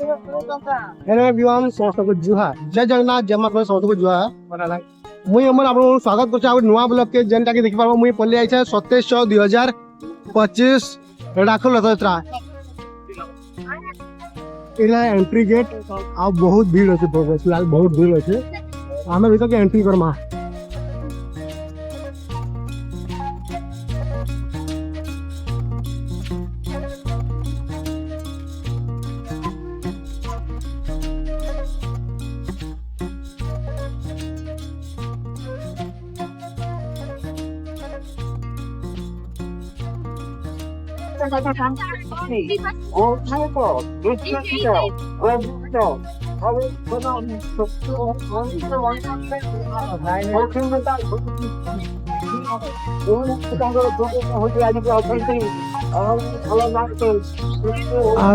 Hello everyone समस्तको जुहार जय जगन्नाथ जय माता समस्तको जुहार मुई हमर आपन स्वागत करछ आ नुवा ब्लॉग के जेनटा के देखि पाबो मुई पल्ले आइछ 27/6/2025 राखल रथयात्रा इला एंट्री गेट आ बहुत भीड़ होছে फिलहाल बहुत भीड़ होছে हमें भीतर के एंट्री करमा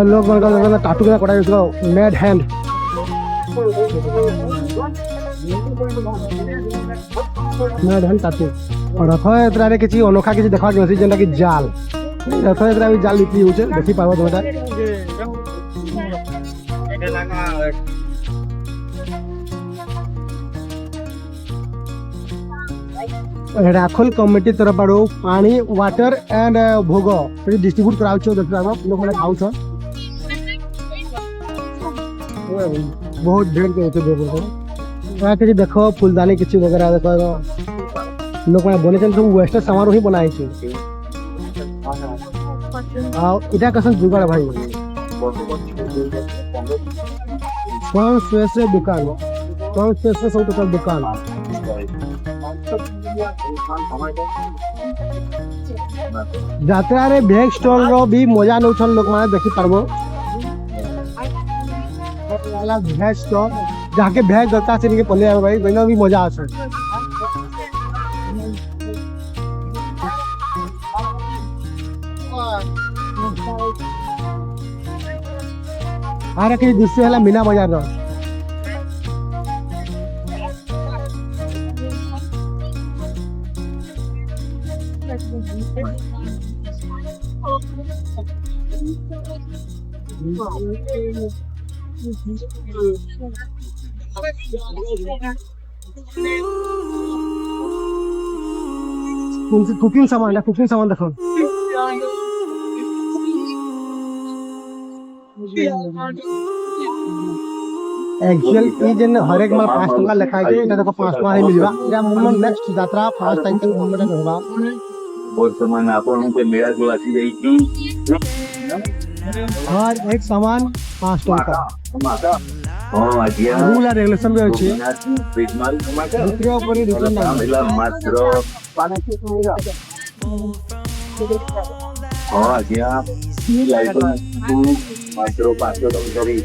लोग टाटू के कटा मेड हैंड टाटू और रथयात्रा रे किसी अनोखा किसी देखा जेनटा कि जाल रथयात्रा भी जाल बिक्री होचे देखि पाबो तोटा राखल कमिटी तरफ आड़ो पानी वाटर एंड भोग डिस्ट्रीब्यूट कराउ छ देखि पाबो लोग माने खाउ छ बहुत भीड़ के होते देखो वहां के देखो फूलदानी किछि वगैरह देखो लोग माने बने सब वेस्ट सामान ही बनाई छ इटा कसन जुगाड़ भाई कौन से दुकान कौन से सब तो दुकान यात्रा रे बैग स्टॉल रो भी मजा नउछन लोग माने देखि परबो वाला बैग स्टॉल जाके बैग गलता से के पले आवे भाई बनो भी मजा आछे आरे के दृश्य हला मीना बाजार रो कुकिंग सामान देखो एक्चुअल ई जन हर एक माल 5 टका लिखा है एटा देखो 5 टका ही मिलबा एटा मन नेक्स्ट यात्रा 5 तारीख तक घूमबे होबा वर्तमान आपन के मेरा जो आसी जाई छी हर एक सामान 5 टका हां आजिया रूल एंड रेगुलेशन भी अछि बिजमाल टमाटर दूसरे ऊपर रिटर्न ना मिला मात्र 5 टका हां आजिया लाइक मात्र 5 टका करी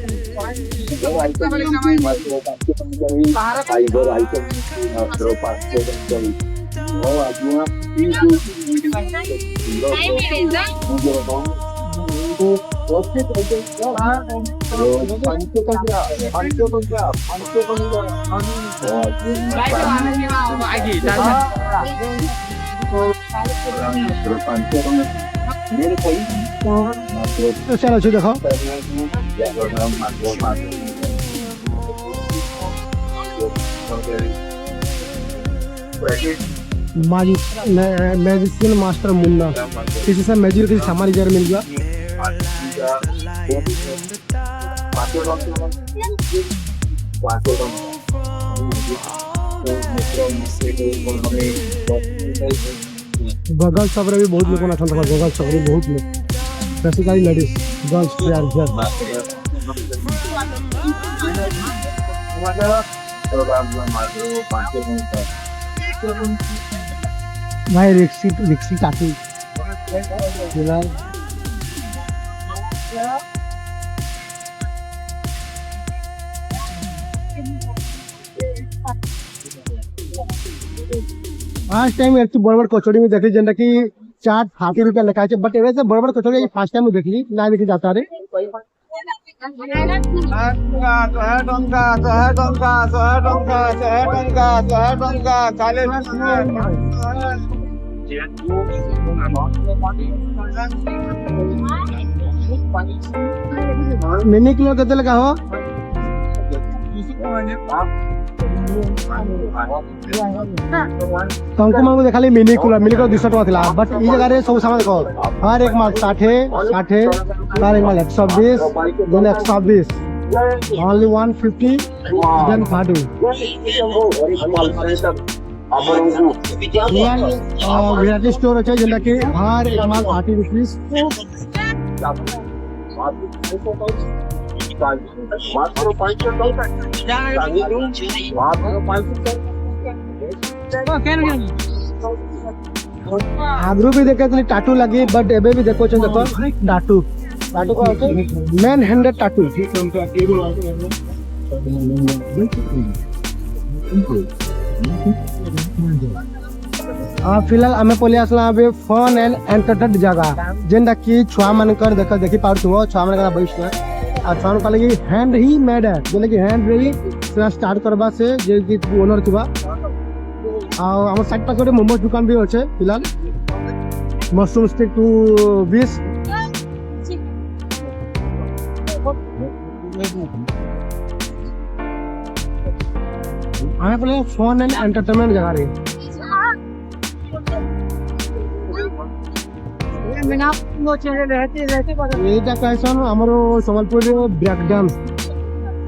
आइटम मात्र 5 टका करी फाइबर आइटम मात्र 5 टका करी हां आजिया चलो देखो मैजिशियन मास्टर मुन्ना किसी से मैजिक किसी सामान इधर मिल गया बगल सब रे भी बहुत लोग ना था बगल सब रे बहुत लोग basically ladies girls they are here भाई रिक्सी काफी फिलहाल फर्स्ट टाइम एक बड़ कचौड़ी में देखली जेनटा कि चाट 60 रुपया लिखा है बट एवे से बड़ कचौड़ी फर्स्ट टाइम में देखली ना देखी जाता रे 100 टका मिनी कूलर केते लगा हो तमको मांगो देखाली मिनी कूलर 200 टका थिला बट ई जगह रे सब सामान देखो हर एक माल 60 हर एक माल 120 then 120 only 150 then 30 variety store আছে যেটা কি हर एक माल 30 rupees आगरू भी देखे टाटू लगी बट एबे भी देखो देखो टाटू टाटू का मेन हैंडेड टाटू फिलहाल आमे पले आसला अबे फन एंड एंटरटेनमेंट जगह जेंदा की छुआ मानकर देख देखि पारथुओ छुआ मानकर बैठ आ छुआ का लगी हैंड ही मेड है जेने की हैंड रही से स्टार्ट करबा से जे की ओनर थिबा आ हमर साइड पास गोटे मोमोज दुकान भी होचे फिलहाल मशरूम स्टिक टू 20 आमे पले फन एंड एंटरटेनमेंट जगह रे এইটা কইছন আমার সম্বলপুর ব্রেক ডান্স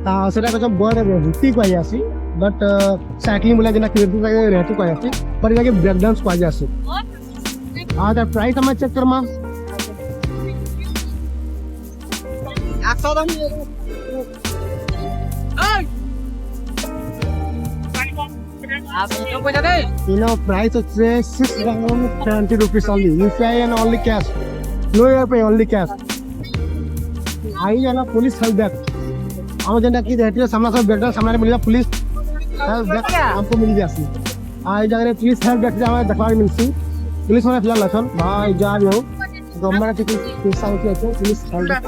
তা সেটা কইছ বড় রুটি কই আসি বাট সাইক্লিং বলে যেটা ক্রিয়েটিভ লাগে রেটি কই আসি पर লাগে ব্রেক ডান্স কই আসি আর তার প্রাইস আমরা চেক করমা 100 দাম price is 670 rupees only. UPI and only cash. No UPI, only cash. आई जाना पुलिस हेल्प बैक हम जेंटा की रहती है सामना सब बैठा सामने मिलेगा पुलिस हेल्प बैक हमको मिल जासी आई जगह रे पुलिस हेल्प बैक हमें देखवा मिलसी पुलिस माने फिलहाल लखन भाई जा रहे हो गवर्नमेंट के पैसा होती है पुलिस हेल्प बैक